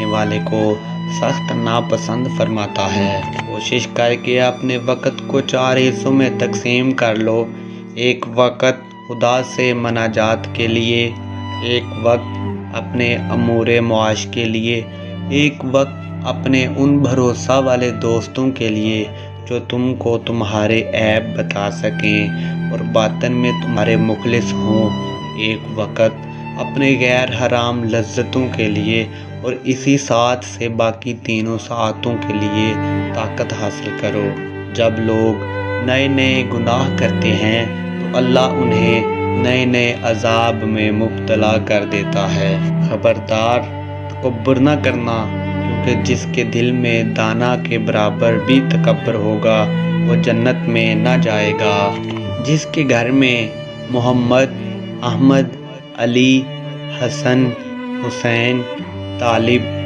والے کو سخت ناپسند فرماتا ہے۔ کوشش کر کے اپنے وقت کو 4 حصوں میں تقسیم کر لو۔ ایک وقت خدا سے مناجات کے لیے، ایک وقت اپنے امور معاش کے لیے، ایک وقت اپنے ان بھروسہ والے دوستوں کے لیے جو تم کو تمہارے عیب بتا سکیں اور باطن میں تمہارے مخلص ہوں، ایک وقت اپنے غیر حرام لذتوں کے لیے، اور اسی ساتھ سے باقی تینوں ساعتوں کے لیے طاقت حاصل کرو۔ جب لوگ نئے نئے گناہ کرتے ہیں تو اللہ انہیں نئے نئے عذاب میں مبتلا کر دیتا ہے۔ خبردار، تکبر نہ کرنا، کیونکہ جس کے دل میں دانہ کے برابر بھی تکبر ہوگا وہ جنت میں نہ جائے گا۔ جس کے گھر میں محمد، احمد، علی، حسن، حسین، طالب